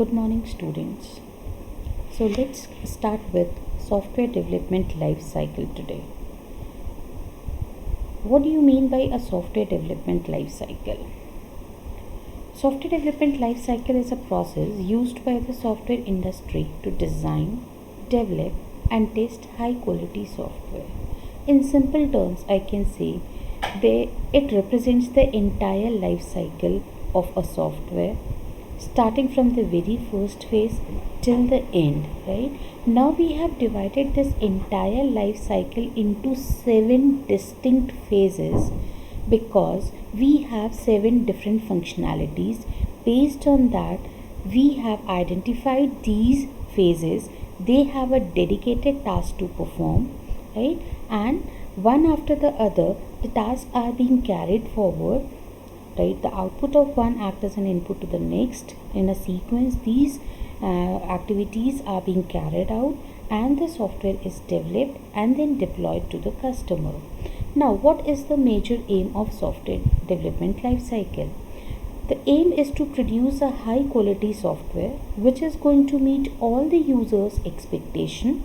Good morning, students. So let's start with software development life cycle today. What do you mean by a software development life cycle? Software development life cycle is a process used by the software industry to design, develop and test high quality software. In simple terms, I can say it represents the entire life cycle of a software, starting from the very first phase till the end, right? Now we have divided this entire life cycle into 7 distinct phases because we have 7 different functionalities. Based on that, we have identified these phases. They have a dedicated task to perform, right? And one after the other, the tasks are being carried forward, right? The output of one acts as an input to the next in a sequence. These activities are being carried out and the software is developed and then deployed to the customer. Now, what is the major aim of software development life cycle? The aim is to produce a high quality software which is going to meet all the users' expectation,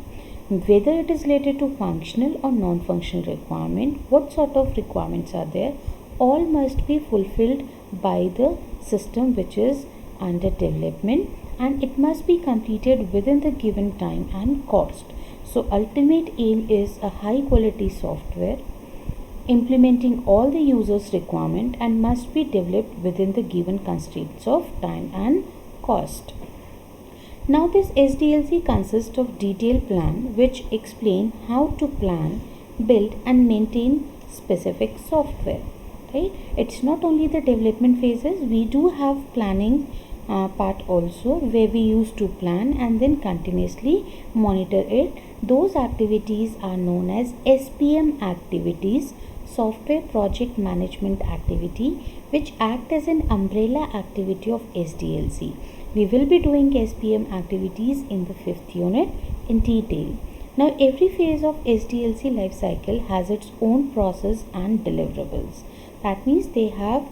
whether it is related to functional or non-functional requirement. What sort of requirements are there? All must be fulfilled by the system which is under development, and it must be completed within the given time and cost. So ultimate aim is a high quality software implementing all the users' requirement and must be developed within the given constraints of time and cost. Now this SDLC consists of detailed plan which explain how to plan, build and maintain specific software. Right? It's not only the development phases, we do have planning part also where we used to plan and then continuously monitor it. Those activities are known as SPM activities, software project management activity, which act as an umbrella activity of SDLC. We will be doing SPM activities in the 5th unit in detail. Now every phase of SDLC life cycle has its own process and deliverables. That means they have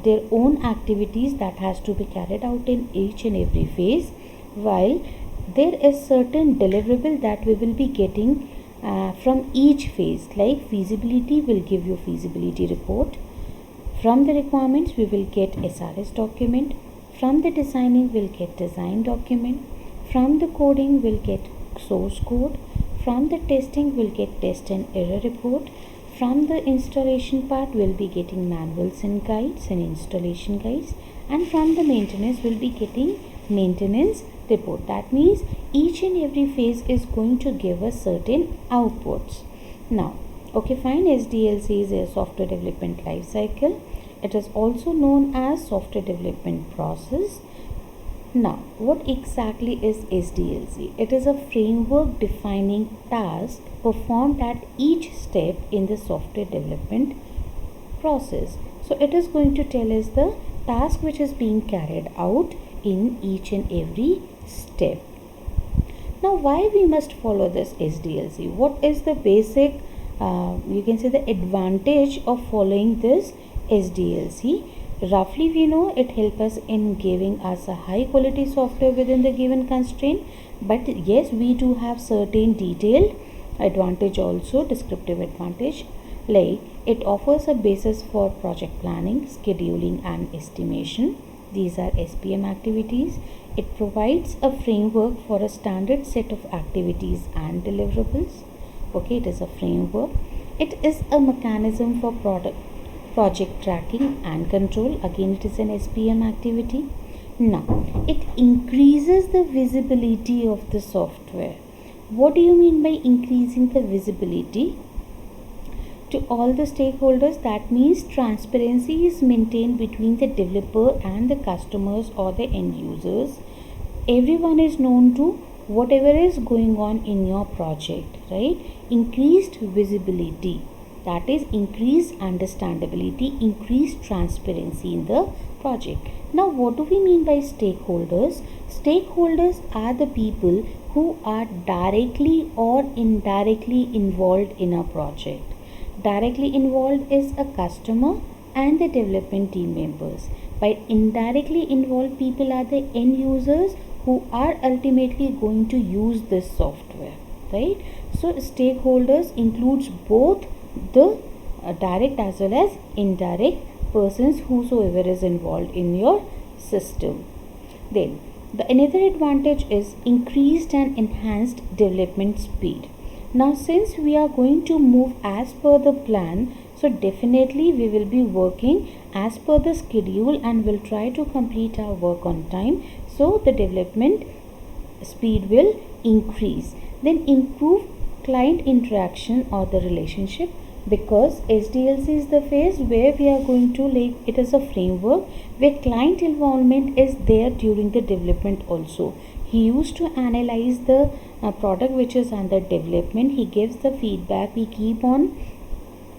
their own activities that has to be carried out in each and every phase, while there is certain deliverable that we will be getting from each phase. Like feasibility will give you feasibility report. From the requirements we will get SRS document. From the designing we'll get design document. From the coding we'll get source code. From the testing we'll get test and error report. From the installation part we'll be getting manuals and guides and installation guides, and from the maintenance we'll be getting maintenance report. That means each and every phase is going to give us certain outputs. Now, okay, fine, SDLC is a software development life cycle. It is also known as software development process. Now, what exactly is SDLC? It is a framework defining tasks performed at each step in the software development process. So, it is going to tell us the task which is being carried out in each and every step. Now, why we must follow this SDLC? What is the basic, you can say the advantage of following this SDLC? Roughly we know it helps us in giving us a high quality software within the given constraint, but yes, we do have certain detailed advantage also, descriptive advantage, like it offers a basis for project planning, scheduling and estimation. These are SPM activities. It provides a framework for a standard set of activities and deliverables. Okay, it is a framework. It is a mechanism for project tracking and control. Again, it is an SPM activity. Now, it increases the visibility of the software. What do you mean by increasing the visibility? To all the stakeholders, that means transparency is maintained between the developer and the customers or the end users. Everyone is known to whatever is going on in your project, right? Increased visibility, that is increased understandability, increased transparency in the project. Now, what do we mean by stakeholders? Stakeholders are the people who are directly or indirectly involved in a project. Directly involved is a customer and the development team members. By indirectly involved people are the end users who are ultimately going to use this software, right? So stakeholders includes both the direct as well as indirect persons whosoever is involved in your system. Then the another advantage is increased and enhanced development speed. Now since we are going to move as per the plan, so definitely we will be working as per the schedule and will try to complete our work on time, so the development speed will increase. Then improve client interaction or the relationship, because SDLC is the phase where we are going to, like, it is a framework where client involvement is there during the development also. He used to analyze the product which is under development. He gives the feedback. We keep on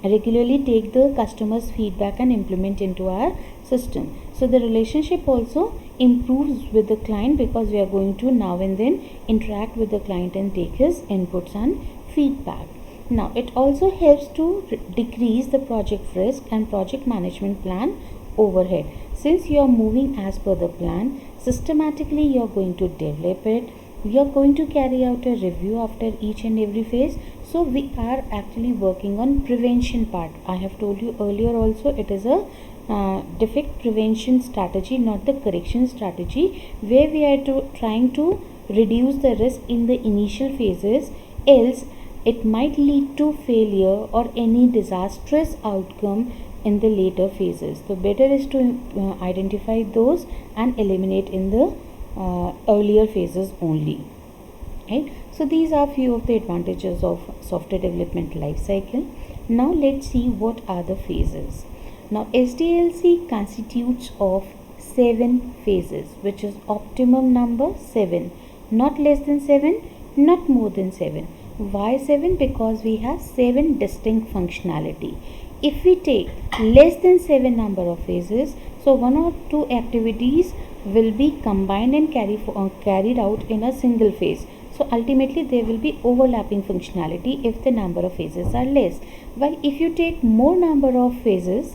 regularly take the customer's feedback and implement into our system. So the relationship also improves with the client, because we are going to now and then interact with the client and take his inputs and feedback. Now it also helps to decrease the project risk and project management plan overhead. Since you are moving as per the plan, systematically you are going to develop it. We are going to carry out a review after each and every phase. So we are actually working on prevention part. I have told you earlier also, it is a defect prevention strategy, not the correction strategy, where we are trying to reduce the risk in the initial phases, else it might lead to failure or any disastrous outcome in the later phases. So better is to identify those and eliminate in the earlier phases only, right? So these are few of the advantages of software development life cycle. Now let's see what are the phases. Now SDLC constitutes of 7 phases, which is optimum number 7, not less than 7, not more than 7. Why 7? Because we have 7 distinct functionality. If we take less than 7 number of phases, so 1 or 2 activities will be combined and carried out in a single phase. So ultimately there will be overlapping functionality if the number of phases are less. While if you take more number of phases,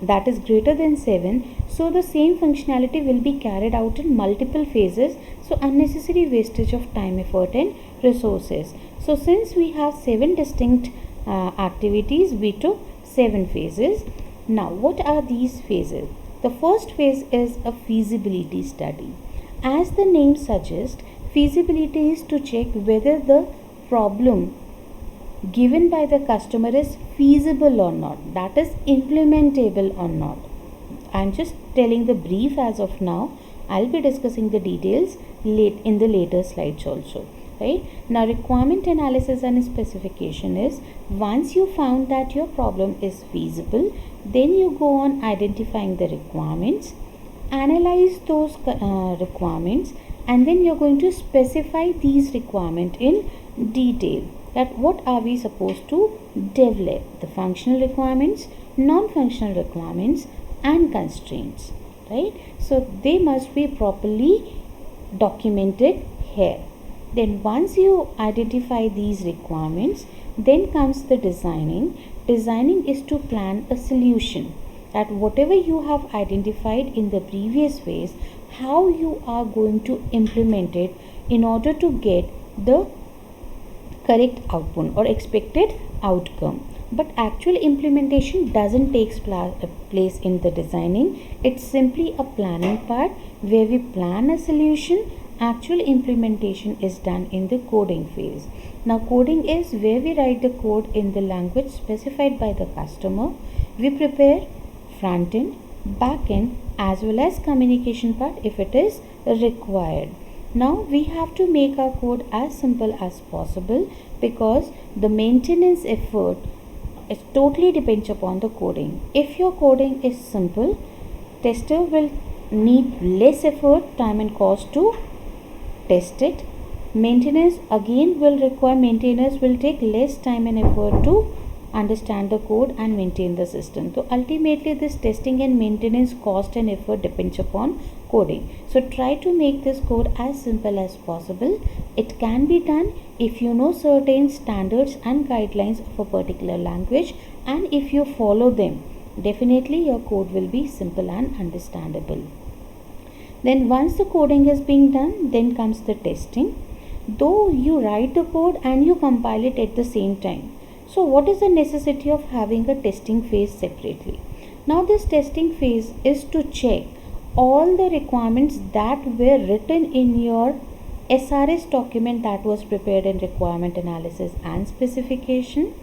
that is greater than 7, so the same functionality will be carried out in multiple phases, so unnecessary wastage of time, effort and resources. So since we have 7 distinct activities, we took 7 phases. Now what are these phases? The first phase is a feasibility study. As the name suggests, feasibility is to check whether the problem given by the customer is feasible or not, that is implementable or not. I am just telling the brief as of now. I'll be discussing the details in the later slides also, right? Now requirement analysis and specification is, once you found that your problem is feasible, then you go on identifying the requirements, analyze those requirements, and then you're going to specify these requirements in detail. That what are we supposed to develop? The functional requirements, non-functional requirements and constraints, right? So they must be properly documented here. Then once you identify these requirements, then comes the designing. Designing is to plan a solution, that whatever you have identified in the previous phase, how you are going to implement it in order to get the correct output or expected outcome. But actual implementation doesn't take place in the designing. It's simply a planning part where we plan a solution. Actual implementation is done in the coding phase. Now coding is where we write the code in the language specified by the customer. We prepare front end, back end as well as communication part if it is required. Now we have to make our code as simple as possible, because the maintenance effort it totally depends upon the coding. If your coding is simple, tester will need less effort, time and cost to test it. Maintenance again will require, maintainers will take less time and effort to understand the code and maintain the system. So ultimately this testing and maintenance cost and effort depends upon coding. So try to make this code as simple as possible. It can be done if you know certain standards and guidelines of a particular language, and if you follow them, definitely your code will be simple and understandable. Then once the coding is being done, then comes the testing. Though you write the code and you compile it at the same time. So what is the necessity of having a testing phase separately? Now this testing phase is to check all the requirements that were written in your SRS document that was prepared in requirement analysis and specification,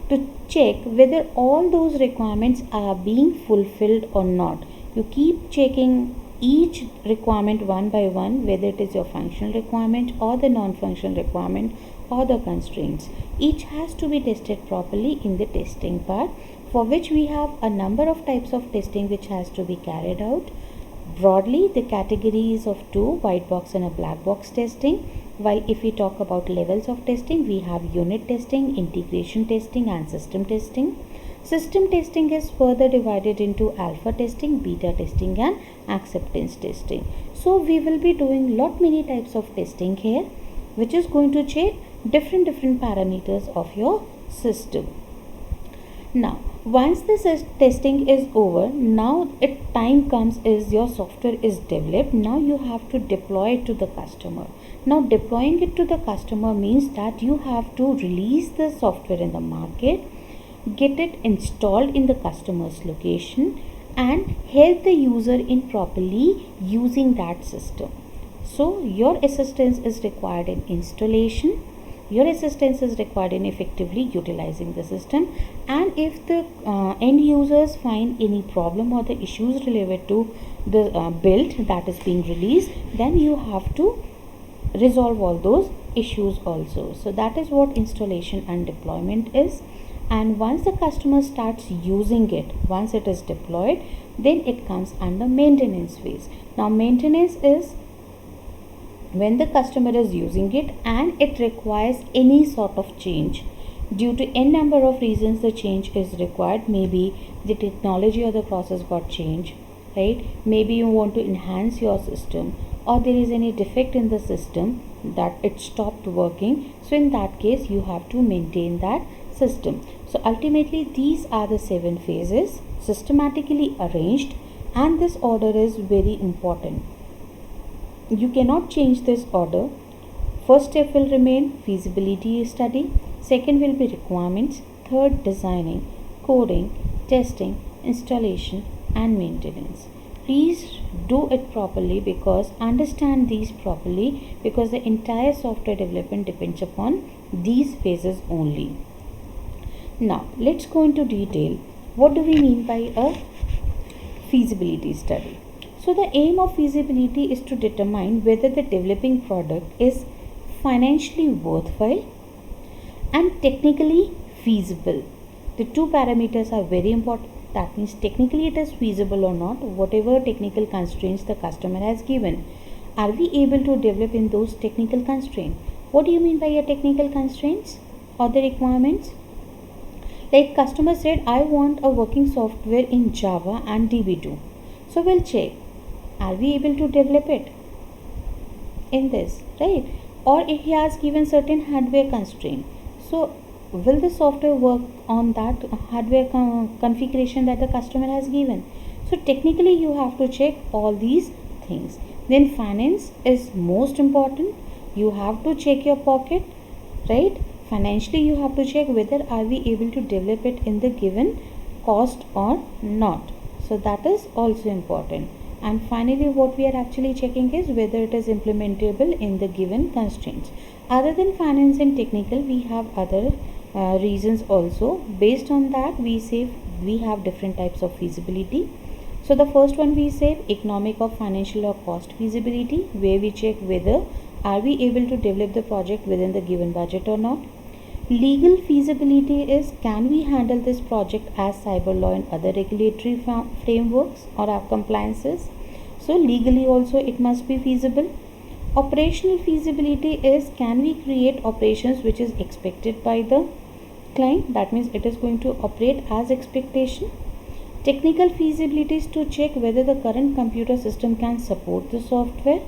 to check whether all those requirements are being fulfilled or not. You keep checking each requirement one by one, whether it is your functional requirement or the non-functional requirement or the constraints. Each has to be tested properly in the testing part, for which we have a number of types of testing which has to be carried out. Broadly, the categories of two, white box and a black box testing. While if we talk about levels of testing, we have unit testing, integration testing and system testing. System testing is further divided into alpha testing, beta testing and acceptance testing. So we will be doing many types of testing here, which is going to check different parameters of your system. Now once this testing is over, now time comes is your software is developed. Now you have to deploy it to the customer. Now deploying it to the customer means that you have to release the software in the market, get it installed in the customer's location and help the user in properly using that system. So your assistance is required in installation, your assistance is required in effectively utilizing the system, and if the end users find any problem or the issues related to the build that is being released, then you have to resolve all those issues also. So that is what installation and deployment is. And once the customer starts using it, once it is deployed, then it comes under maintenance phase. Now maintenance is when the customer is using it and it requires any sort of change. Due to n number of reasons the change is required. Maybe the technology or the process got changed, right? Maybe you want to enhance your system, or there is any defect in the system that it stopped working. So in that case you have to maintain that system. So ultimately these are the 7 phases systematically arranged, and this order is very important. You cannot change this order. First step will remain feasibility study, second will be requirements, third designing, coding, testing, installation and maintenance. Please do it properly, because understand these properly, because the entire software development depends upon these phases only. Now let's go into detail. What do we mean by a feasibility study? So the aim of feasibility is to determine whether the developing product is financially worthwhile and technically feasible. The two parameters are very important. That means technically it is feasible or not, whatever technical constraints the customer has given. Are we able to develop in those technical constraints? What do you mean by your technical constraints or the requirements? Like customer said, I want a working software in Java and DB2. So we'll check, are we able to develop it in this, right? Or if he has given certain hardware constraint, so will the software work on that hardware configuration that the customer has given? So technically you have to check all these things. Then finance is most important. You have to check your pocket, right? Financially you have to check whether are we able to develop it in the given cost or not. So that is also important. And finally what we are actually checking is whether it is implementable in the given constraints. Other than finance and technical, we have other reasons also. Based on that we say we have different types of feasibility. So the first one we say economic or financial or cost feasibility, where we check whether are we able to develop the project within the given budget or not. Legal feasibility is, can we handle this project as cyber law and other regulatory frameworks or our compliances? So legally also it must be feasible. Operational feasibility is, can we create operations which is expected by the client? That means it is going to operate as expectation. Technical feasibility is to check whether the current computer system can support the software.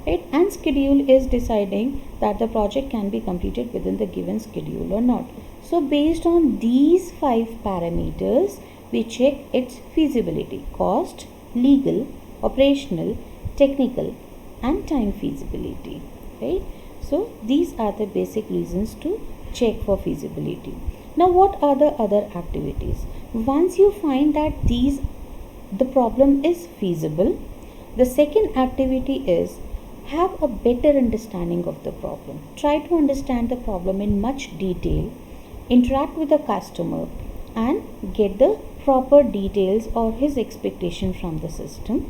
Right? And schedule is deciding that the project can be completed within the given schedule or not. So based on these 5 parameters, we check its feasibility, cost, legal, operational, technical, and time feasibility, right? So these are the basic reasons to check for feasibility. Now what are the other activities? Once you find that the problem is feasible, the second activity is have a better understanding of the problem. Try to understand the problem in much detail, interact with the customer, and get the proper details or his expectation from the system.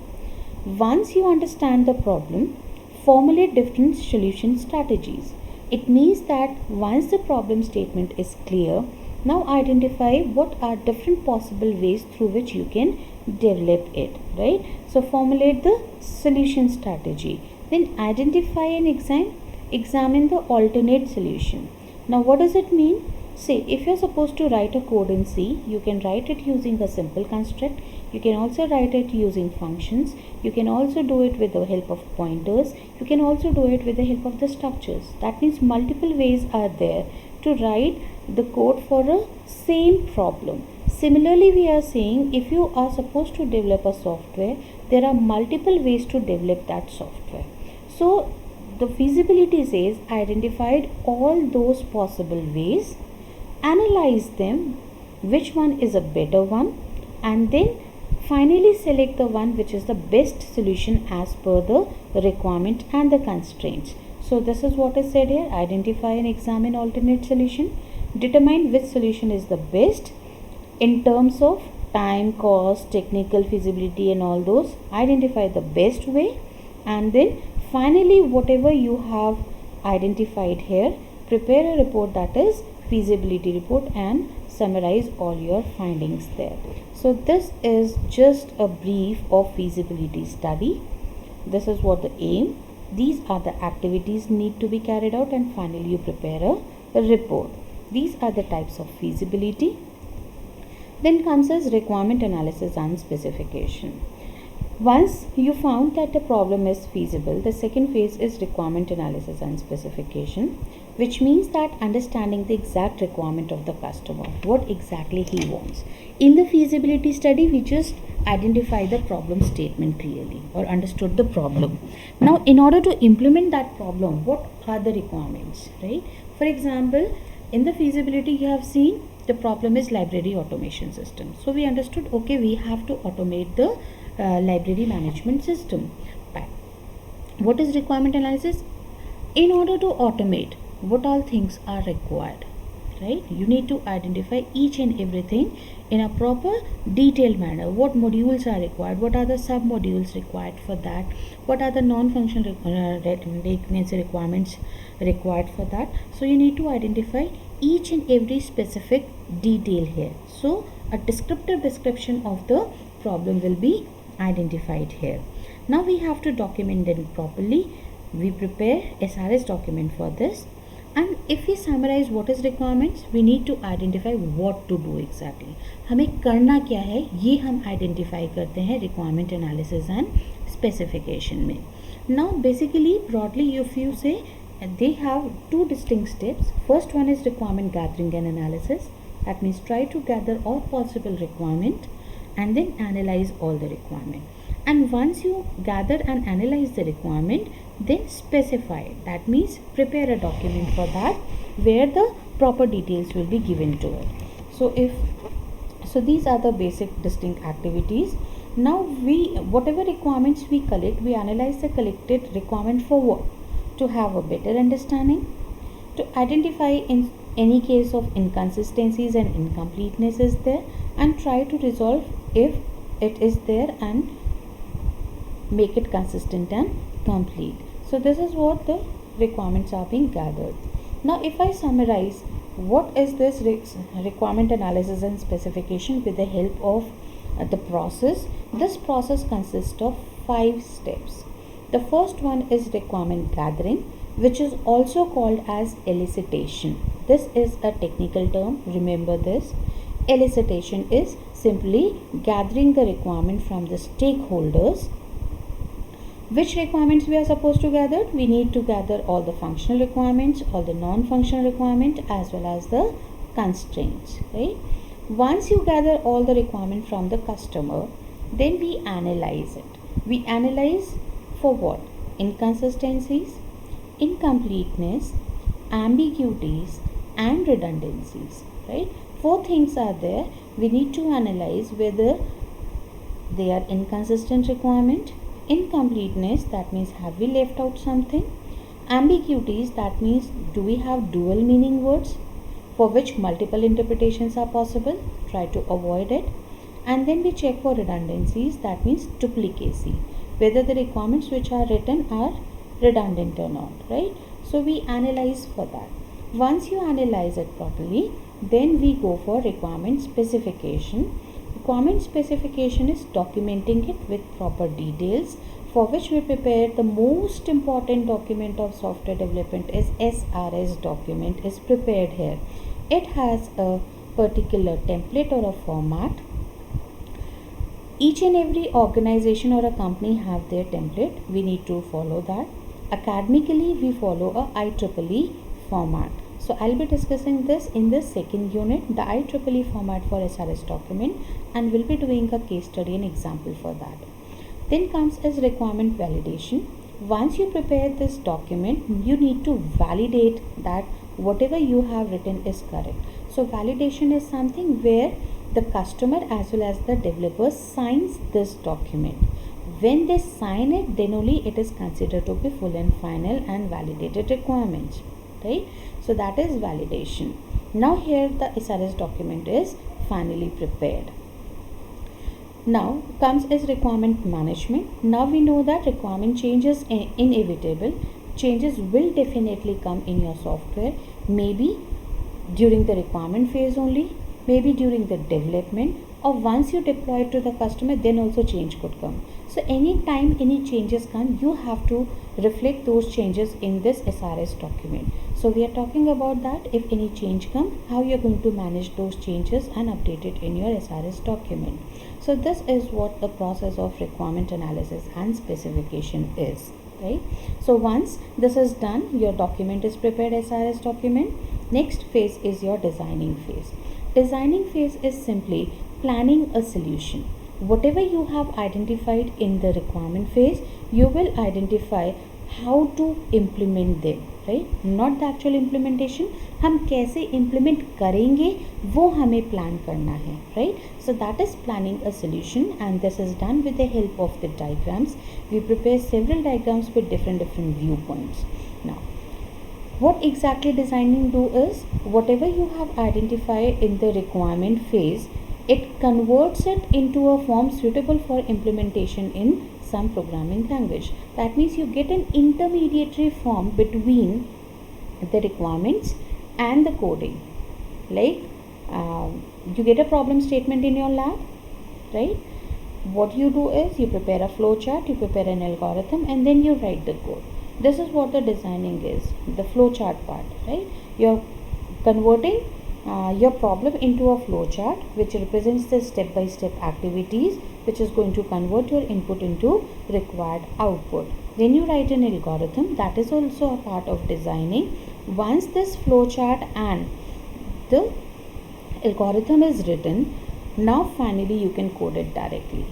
Once you understand the problem, formulate different solution strategies. It means that once the problem statement is clear, now identify what are different possible ways through which you can develop it, right? So formulate the solution strategy. Then identify and examine the alternate solution. Now what does it mean? Say if you're supposed to write a code in C, you can write it using a simple construct. You can also write it using functions. You can also do it with the help of pointers. You can also do it with the help of the structures. That means multiple ways are there to write the code for a same problem. Similarly, we are saying if you are supposed to develop a software, there are multiple ways to develop that software. So the feasibility says identified all those possible ways, analyze them, which one is a better one, and then finally select the one which is the best solution as per the requirement and the constraints. So this is what is said here: identify and examine alternate solution, determine which solution is the best in terms of time, cost, technical feasibility and all those, identify the best way, and then finally whatever you have identified here, prepare a report, that is feasibility report, and summarize all your findings there. So this is just a brief of feasibility study. This is what the aim. These are the activities need to be carried out, and finally you prepare a report. These are the types of feasibility. Then comes as requirement analysis and specification. Once you found that the problem is feasible, the second phase is requirement analysis and specification, which means that understanding the exact requirement of the customer, what exactly he wants. In the feasibility study, we just identify the problem statement clearly or understood the problem. Now, in order to implement that problem, what are the requirements, right? For example, in the feasibility, you have seen the problem is library automation system. So we understood, okay, we have to automate the library management system. But what is requirement analysis? In order to automate, what all things are required, right? You need to identify each and everything in a proper detailed manner. What modules are required, what are the sub modules required for that, what are the non-functional requirements required for that. So you need to identify each and every specific detail here. So a descriptive description of the problem will be identified here. Now we have to document them properly. We prepare SRS document for this. And if we summarize what is requirements, we need to identify what to do exactly. हमें करना क्या है ये हम identify करते हैं requirement analysis and specification में. Now basically broadly if you say they have two distinct steps. First one is requirement gathering and analysis. That means try to gather all possible requirement and then analyze all the requirement. And once you gather and analyze the requirement, then specify it. That means prepare a document for that where the proper details will be given to it. So these are the basic distinct activities. Now whatever requirements we collect, we analyze the collected requirement for what? To have a better understanding, to identify in any case of inconsistencies and incompleteness is there, and try to resolve if it is there and make it consistent and complete. So this is what the requirements are being gathered. Now if I summarize what is this requirement analysis and specification with the help of the process, this process consists of 5 steps. The first one is requirement gathering, which is also called as elicitation. This is a technical term, remember this. Elicitation is simply gathering the requirement from the stakeholders. Which requirements we are supposed to gather? We need to gather all the functional requirements, all the non-functional requirements, as well as the constraints, right? Once you gather all the requirement from the customer, then we analyze it. We analyze for what? Inconsistencies, incompleteness, ambiguities, and redundancies, right? Four things are there. We need to analyze whether they are inconsistent requirement, incompleteness, that means have we left out something, ambiguities, that means do we have dual meaning words for which multiple interpretations are possible, try to avoid it. And then we check for redundancies, that means duplicacy, whether the requirements which are written are redundant or not, right? So we analyze for that. Once you analyze it properly, then we go for requirement specification. Requirement specification is documenting it with proper details, for which we prepare the most important document of software development is SRS document is prepared here. It has a particular template or a format. Each and every organization or a company have their template. We need to follow that. Academically, we follow a IEEE format. So I'll be discussing this in the second unit, the IEEE format for SRS document, and we'll be doing a case study and example for that. Then comes as requirement validation. Once you prepare this document, you need to validate that whatever you have written is correct. So validation is something where the customer as well as the developer signs this document. When they sign it, then only it is considered to be full and final and validated requirements, right? So that is validation. Now here the SRS document is finally prepared. Now comes as requirement management. Now we know that requirement changes inevitable. Changes will definitely come in your software, maybe during the requirement phase only, maybe during the development, or once you deploy it to the customer, then also change could come. So anytime any changes come, you have to reflect those changes in this SRS document. So we are talking about that if any change come, how you are going to manage those changes and update it in your SRS document. So this is what the process of requirement analysis and specification is, right? So once this is done, your document is prepared, SRS document. Next phase is your designing phase. Designing phase is simply planning a solution. Whatever you have identified in the requirement phase, you will identify how to implement them, right? Not the actual implementation, हम कैसे implement करेंगे वो हमें plan करना है, right? So that is planning a solution, and this is done with the help of the diagrams. We prepare several diagrams with different viewpoints. Now what exactly designing do is, whatever you have identified in the requirement phase, it converts it into a form suitable for implementation in some programming language. That means you get an intermediary form between the requirements and the coding. Like you get a problem statement in your lab, right? What you do is you prepare a flow chart, you prepare an algorithm, and then you write the code. This is what the designing is, the flow chart part, right? You're converting your problem into a flow chart which represents the step-by-step activities which is going to convert your input into required output. Then you write an algorithm, that is also a part of designing. Once this flow chart and the algorithm is written, now finally you can code it directly.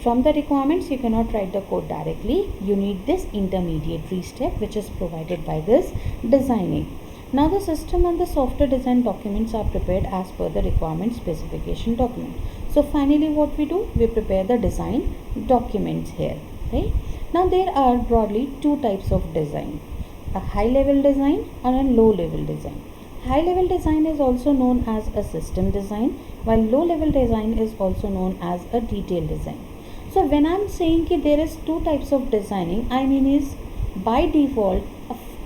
From the requirements, you cannot write the code directly. You need this intermediary step which is provided by this designing. Now the system and the software design documents are prepared as per the requirement specification document. So finally what we do, we prepare the design documents here, right? Now there are broadly two types of design, a high level design and a low level design. High level design is also known as a system design, while low level design is also known as a detailed design. So when I'm saying that there is two types of designing, I mean is by default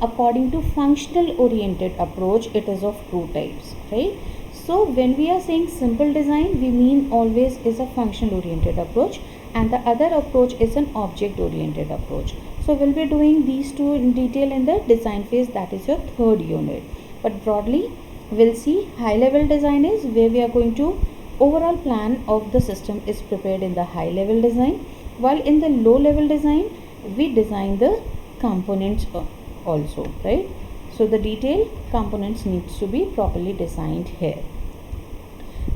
according to functional oriented approach, it is of two types, right? So when we are saying simple design, we mean always is a functional oriented approach, and the other approach is an object oriented approach. So we'll be doing these two in detail in the design phase, that is your third unit. But broadly we'll see high level design is where we are going to overall plan of the system is prepared in the high level design, while in the low level design we design the components also, right? So the detailed components needs to be properly designed here.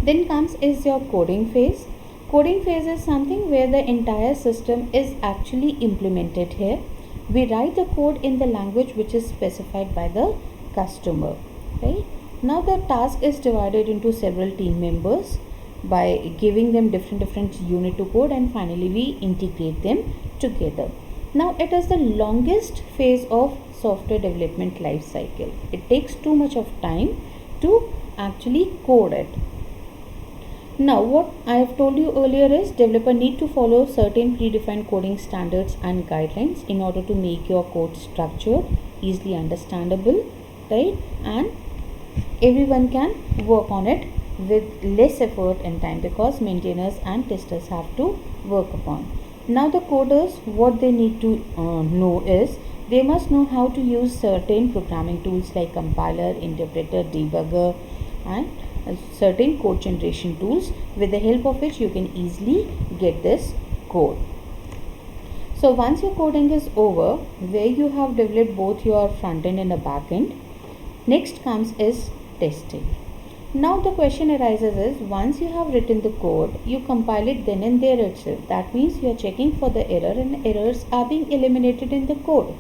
Then comes is your coding phase. Coding phase is something where the entire system is actually implemented here. We write the code in the language which is specified by the customer, right? Now the task is divided into several team members by giving them different unit to code, and finally we integrate them together. Now it is the longest phase of software development life cycle. It takes too much of time to actually code it. Now what I have told you earlier is developer need to follow certain predefined coding standards and guidelines in order to make your code structured, easily understandable, right? And everyone can work on it with less effort and time, because maintainers and testers have to work upon. Now the coders, what they need to know is they must know how to use certain programming tools like compiler, interpreter, debugger, and certain code generation tools, with the help of which you can easily get this code. So once your coding is over, where you have developed both your front end and a back end, next comes is testing. Now the question arises is, once you have written the code, you compile it then and there itself. That means you are checking for the error, and errors are being eliminated in the code.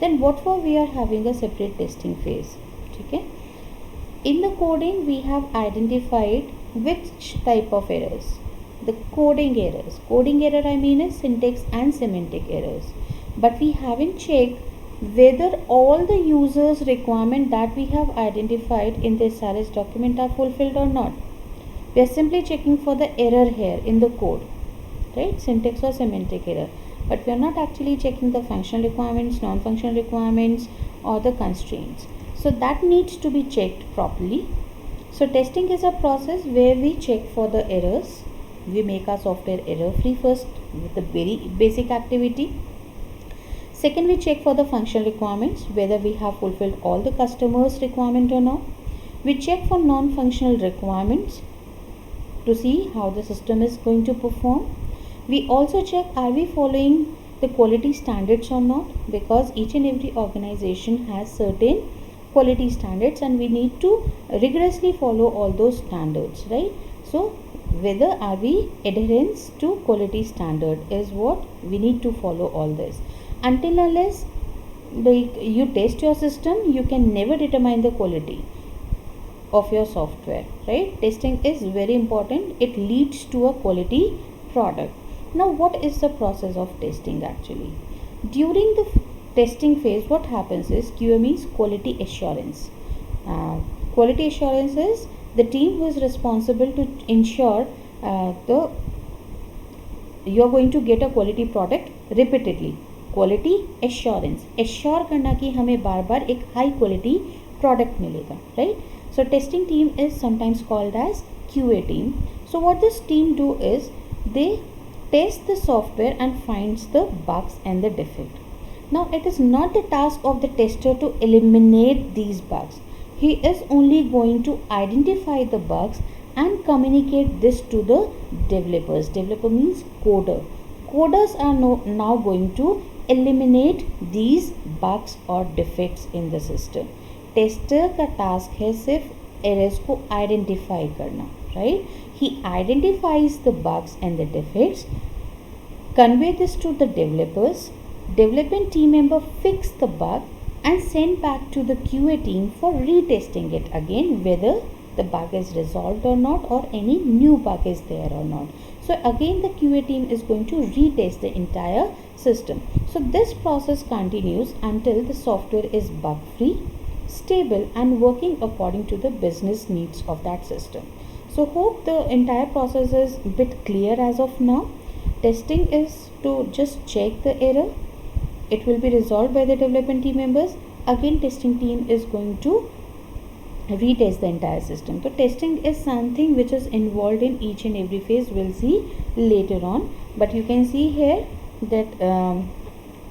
Then what for we are having a separate testing phase? Okay. In the coding, we have identified which type of errors. The coding errors. Coding error I mean is syntax and semantic errors. But we haven't checked whether all the users' requirement that we have identified in the SRS document are fulfilled or not. We are simply checking for the error here in the code, right? Syntax or semantic error. But we are not actually checking the functional requirements, non-functional requirements, or the constraints. So that needs to be checked properly. So testing is a process where we check for the errors. We make our software error free first with the very basic activity. Second, we check for the functional requirements, whether we have fulfilled all the customers' requirement or not. We check for non-functional requirements to see how the system is going to perform. We also check, are we following the quality standards or not, because each and every organization has certain quality standards and we need to rigorously follow all those standards, right? So whether are we adherence to quality standard is what we need to follow all this. Until unless like you test your system, you can never determine the quality of your software, right? Testing is very important. It leads to a quality product. Now what is the process of testing actually? During the testing phase, what happens is QA means quality assurance. Quality assurance is the team who is responsible to ensure you are going to get a quality product repeatedly. Quality assurance, assure करना कि हमें बार बार एक high quality product मिलेगा, right? So testing team is sometimes called as QA team. So what this team do is they test the software and finds the bugs and the defect. Now it is not the task of the tester to eliminate these bugs. He is only going to identify the bugs and communicate this to the developers. Developer means coder. Coders are now going to eliminate these bugs or defects in the system. Tester का task है सिर्फ errors को identify करना, right? He identifies the bugs and the defects, convey this to the developers. Development team member fix the bug and send back to the QA team for retesting it again, whether the bug is resolved or not, or any new bug is there or not. So again the QA team is going to retest the entire system. So this process continues until the software is bug free, stable and working according to the business needs of that system. So hope the entire process is a bit clear as of now. Testing is to just check the error. It will be resolved by the development team members. Again testing team is going to retest the entire system. So testing is something which is involved in each and every phase. We'll see later on, but you can see here that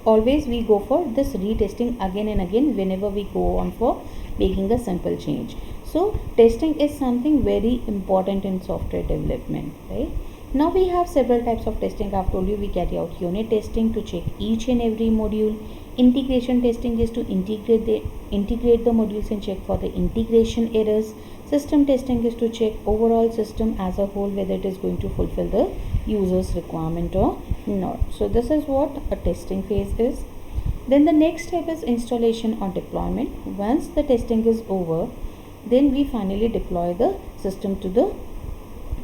always we go for this retesting again and again whenever we go on for making a simple change. So testing is something very important in software development, right? Now we have several types of testing. I've told you we carry out unit testing to check each and every module. Integration testing is to integrate the modules and check for the integration errors. System testing is to check overall system as a whole whether it is going to fulfill the user's requirement or not. So this is what a testing phase is. Then the next step is installation or deployment. Once the testing is over, then we finally deploy the system to the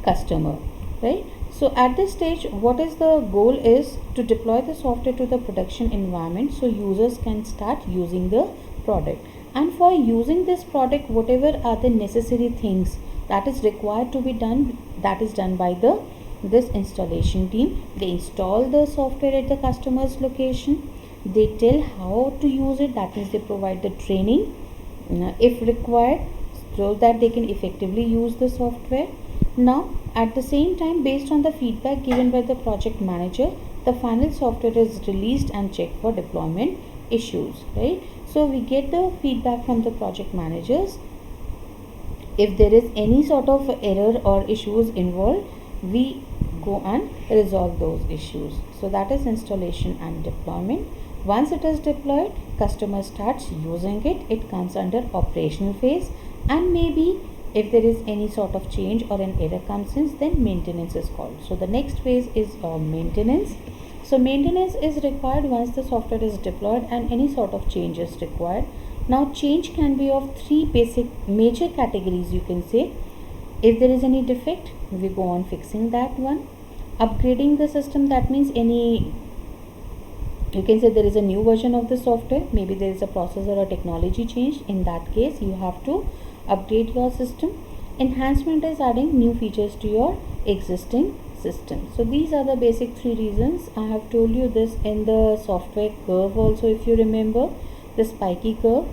customer, right? So at this stage, what is the goal is to deploy the software to the production environment so users can start using the product. And for using this product, whatever are the necessary things that is required to be done, that is done by this installation team. They install the software at the customer's location. They tell how to use it, that means they provide the training if required, so that they can effectively use the software. Now at the same time, based on the feedback given by the project manager, the final software is released and checked for deployment issues, right? So we get the feedback from the project managers. If there is any sort of error or issues involved, we go and resolve those issues. So that is installation and deployment. Once it is deployed, customer starts using it. It comes under operational phase, and maybe if there is any sort of change or an error comes in, then maintenance is called. So the next phase is maintenance. So maintenance is required once the software is deployed and any sort of change is required. Now change can be of three basic major categories, you can say. If there is any defect, we go on fixing that one. Upgrading the system, that means you can say there is a new version of the software, maybe there is a process or a technology change. In that case, you have to upgrade your system. Enhancement is adding new features to your existing system. So these are the basic three reasons. I have told you this in the software curve also, if you remember, the spiky curve.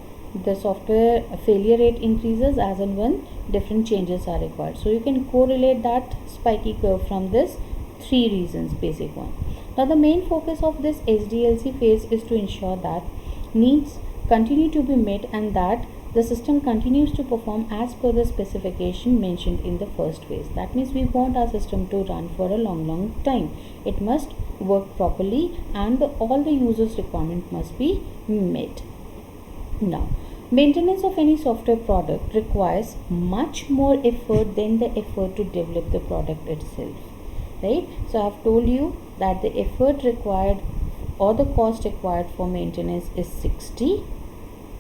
The software failure rate increases as and when different changes are required. So you can correlate that spiky curve from this three reasons, basic one. Now the main focus of this SDLC phase is to ensure that needs continue to be met and that the system continues to perform as per the specification mentioned in the first phase. That means we want our system to run for a long time. It must work properly and all the users' requirement must be met. Now, maintenance of any software product requires much more effort than the effort to develop the product itself, right? So I have told you that the effort required or the cost required for maintenance is 60,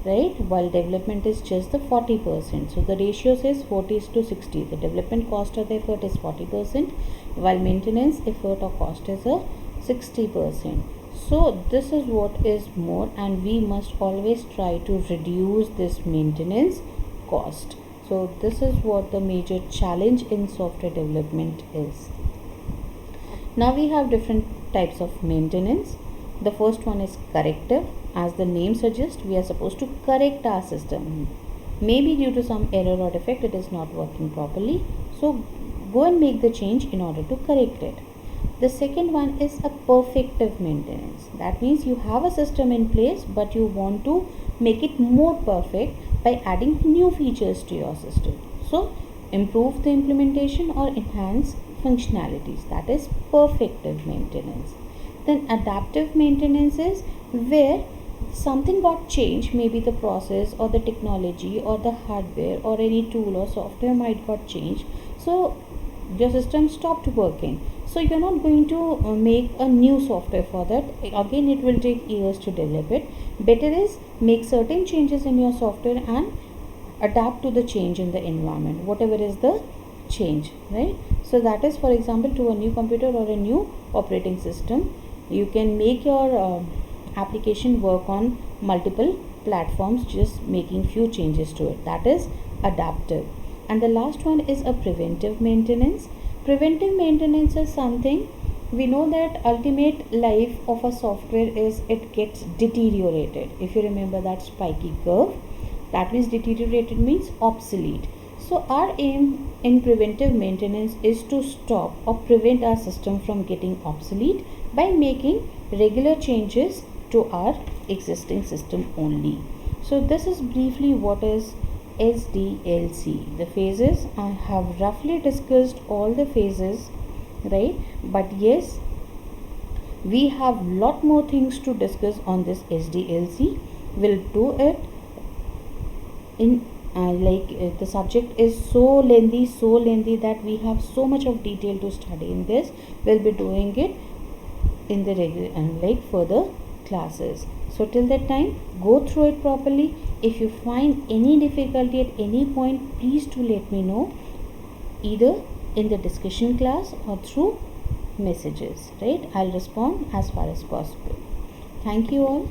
right, while development is just the 40%. So the ratio says 40 is to 60. The development cost or the effort is 40%, while maintenance effort or cost is a 60%. So this is what is more, and we must always try to reduce this maintenance cost. So this is what the major challenge in software development is. Now we have different types of maintenance. The first one is corrective. As the name suggests, we are supposed to correct our system. Maybe due to some error or defect it is not working properly. So go and make the change in order to correct it. The second one is a perfective maintenance. That means you have a system in place but you want to make it more perfect by adding new features to your system. So improve the implementation or enhance functionalities. That is perfective maintenance. Then adaptive maintenance is where something got changed, maybe the process or the technology or the hardware or any tool or software might got changed. So your system stopped working. So you're not going to make a new software for that. Again, it will take years to develop it. Better is make certain changes in your software and adapt to the change in the environment, whatever is the change, right? So that is, for example, to a new computer or a new operating system, you can make your application work on multiple platforms, just making few changes to it. That is adaptive. And the last one is a preventive maintenance. Preventive maintenance is something, we know that ultimate life of a software is it gets deteriorated. If you remember that spiky curve, that means deteriorated means obsolete. So our aim in preventive maintenance is to stop or prevent our system from getting obsolete by making regular changes to our existing system only. So this is briefly what is SDLC. The phases, I have roughly discussed all the phases, right? But yes, We have lot more things to discuss on this SDLC. We'll do it in the subject is so lengthy that we have so much of detail to study in this. We'll be doing it in the regular and further classes. So till that time, go through it properly. If you find any difficulty at any point, please do let me know, either in the discussion class or through messages, right? I'll respond as far as possible. Thank you all.